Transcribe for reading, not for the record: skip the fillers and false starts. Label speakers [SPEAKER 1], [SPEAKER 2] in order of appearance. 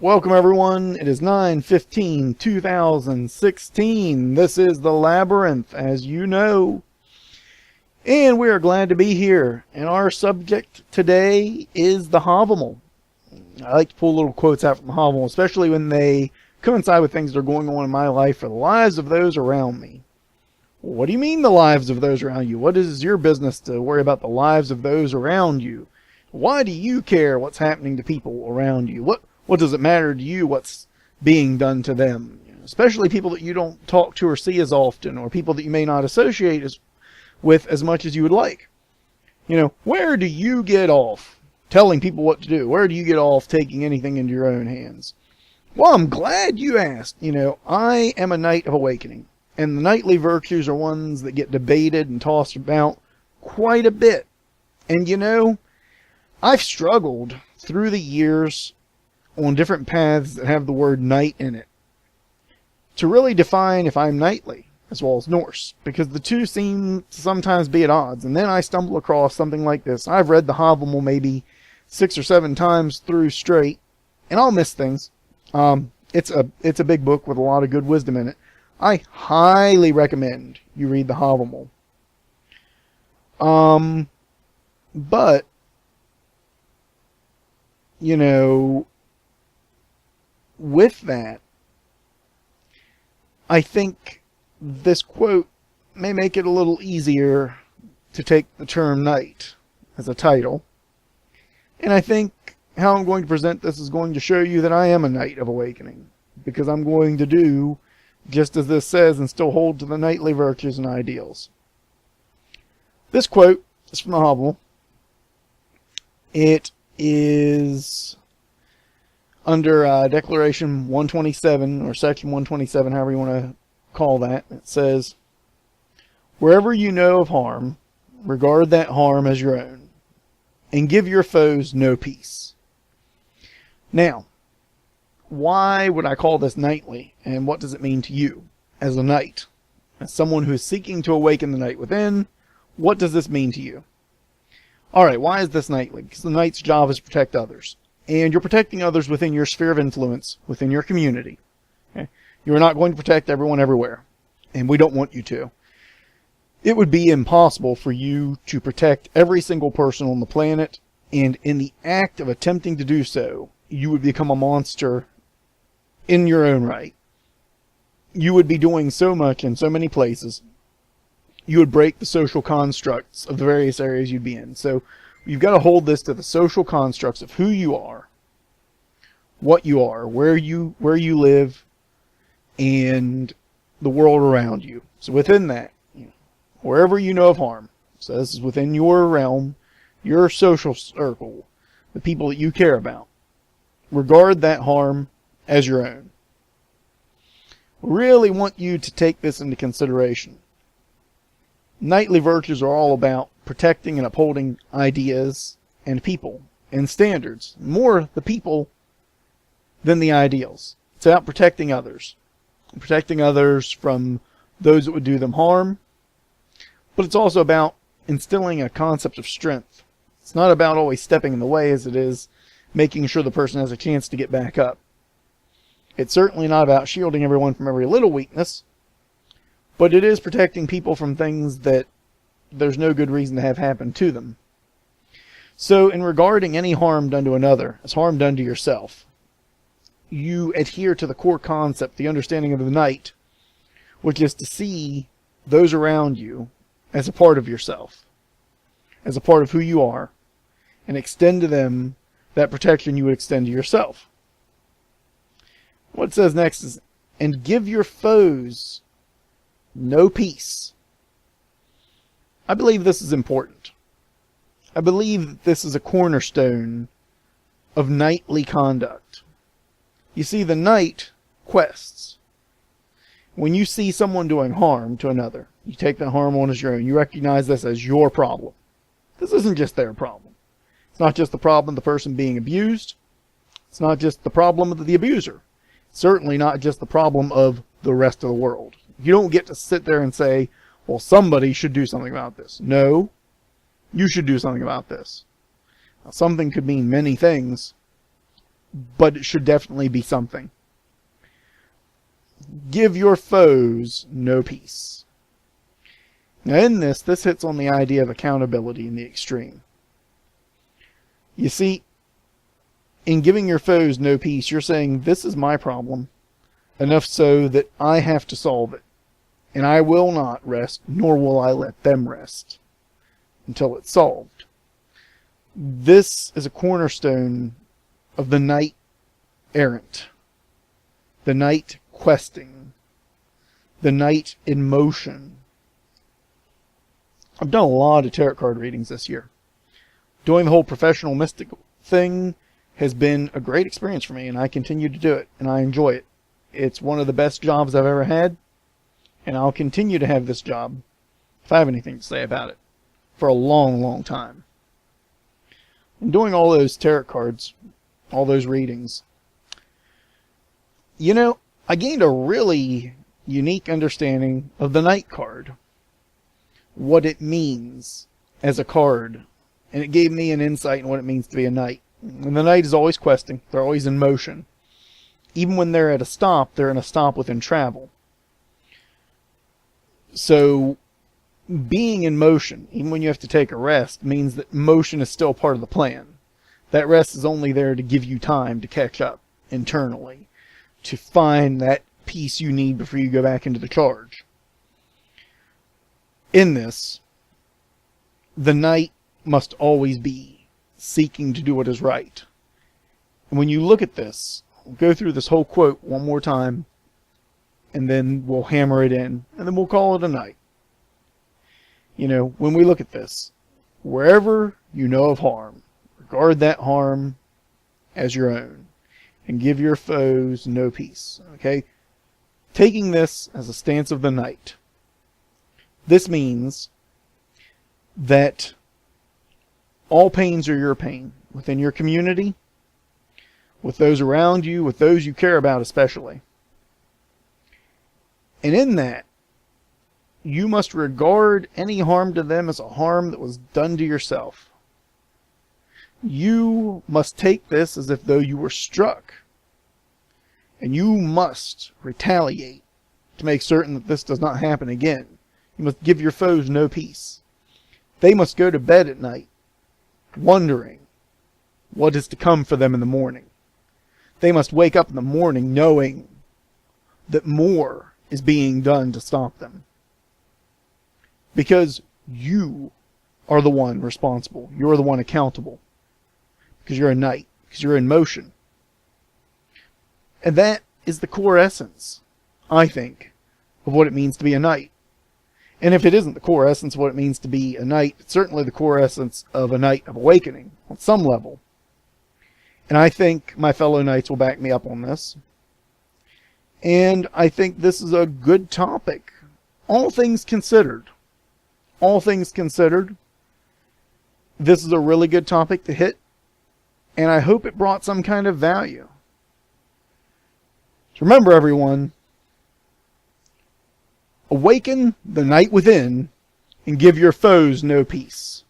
[SPEAKER 1] Welcome everyone, it is 9/15/2016. This is the Labyrinth, as you know. And we are glad to be here. And our subject today is the Havamal. I like to pull little quotes out from the Havamal, especially when they coincide with things that are going on in my life or the lives of those around me. What do you mean the lives of those around you? What is your business to worry about the lives of those around you? Why do you care what's happening to people around you? What does it matter to you what's being done to them? Especially people that you don't talk to or see as often, or people that you may not associate with as much as you would like. Where do you get off telling people what to do? Where do you get off taking anything into your own hands? Well, I'm glad you asked. I am a Knight of Awakening, and the knightly virtues are ones that get debated and tossed about quite a bit. And I've struggled through the years on different paths that have the word knight in it to really define if I'm knightly as well as Norse, because the two seem to sometimes be at odds. And then I stumble across something like this. I've read the Havamal maybe 6 or 7 times through straight, and I'll miss things. It's a big book with a lot of good wisdom in it. I highly recommend you read the Havamal. But with that, I think this quote may make it a little easier to take the term knight as a title. And I think how I'm going to present this is going to show you that I am a Knight of Awakening, because I'm going to do just as this says and still hold to the knightly virtues and ideals. This quote is from the Havamal. It is under Declaration 127, or Section 127, however you want to call that. It says, "Wherever you know of harm, regard that harm as your own, and give your foes no peace." Now, why would I call this knightly, and what does it mean to you as a knight? As someone who is seeking to awaken the knight within, what does this mean to you? Alright, why is this knightly? Because the knight's job is to protect others. And you're protecting others within your sphere of influence, within your community. Okay? You're not going to protect everyone everywhere. And we don't want you to. It would be impossible for you to protect every single person on the planet. And in the act of attempting to do so, you would become a monster in your own right. You would be doing so much in so many places. You would break the social constructs of the various areas you'd be in. So you've got to hold this to the social constructs of who you are, what you are, where you live, and the world around you. So within that, wherever you know of harm, so this is within your realm, your social circle, the people that you care about, regard that harm as your own. Really want you to take this into consideration. Knightly virtues are all about protecting and upholding ideas and people and standards. More the people than the ideals. It's about protecting others. Protecting others from those that would do them harm. But it's also about instilling a concept of strength. It's not about always stepping in the way as it is making sure the person has a chance to get back up. It's certainly not about shielding everyone from every little weakness. But it is protecting people from things that there's no good reason to have happen to them. So in regarding any harm done to another as harm done to yourself, you adhere to the core concept, the understanding of the knight, which is to see those around you as a part of yourself, as a part of who you are, and extend to them that protection you would extend to yourself. What it says next is, "And give your foes no peace." I believe this is important. I believe that this is a cornerstone of knightly conduct. You see, the knight quests. When you see someone doing harm to another, you take that harm on as your own. You recognize this as your problem. This isn't just their problem. It's not just the problem of the person being abused. It's not just the problem of the abuser. It's certainly not just the problem of the rest of the world. You don't get to sit there and say, well, somebody should do something about this. No, you should do something about this. Now, something could mean many things, but it should definitely be something. Give your foes no peace. Now in this hits on the idea of accountability in the extreme. You see, in giving your foes no peace, you're saying, this is my problem, enough so that I have to solve it, and I will not rest, nor will I let them rest, until it's solved. This is a cornerstone of the knight errant, the knight questing, the knight in motion. I've done a lot of tarot card readings this year. Doing the whole professional mystic thing has been a great experience for me, and I continue to do it, and I enjoy it. It's one of the best jobs I've ever had, and I'll continue to have this job, if I have anything to say about it, for a long, long time. And doing all those tarot cards, all those readings, you know, I gained a really unique understanding of the Knight card, what it means as a card, and it gave me an insight in what it means to be a knight. And the knight is always questing, they're always in motion. Even when they're at a stop, they're in a stop within travel. So, being in motion, even when you have to take a rest, means that motion is still part of the plan. That rest is only there to give you time to catch up internally, to find that peace you need before you go back into the charge. In this, the knight must always be seeking to do what is right. And when you look at this, we'll go through this whole quote one more time, and then we'll hammer it in, and then we'll call it a night. You know, when we look at this, wherever you know of harm, regard that harm as your own, and give your foes no peace. Okay? Taking this as a stance of the knight, this means that all pains are your pain, within your community, with those around you, with those you care about especially. And in that, you must regard any harm to them as a harm that was done to yourself. You must take this as if though you were struck. And you must retaliate to make certain that this does not happen again. You must give your foes no peace. They must go to bed at night, wondering what is to come for them in the morning. They must wake up in the morning knowing that more is being done to stop them. Because you are the one responsible. You're the one accountable. Because you're a knight. Because you're in motion. And that is the core essence, I think, of what it means to be a knight. And if it isn't the core essence of what it means to be a knight, it's certainly the core essence of a knight of awakening, on some level. And I think my fellow knights will back me up on this. And I think this is a good topic. All things considered. All things considered, this is a really good topic to hit. And I hope it brought some kind of value. So remember, everyone, awaken the knight within and give your foes no peace.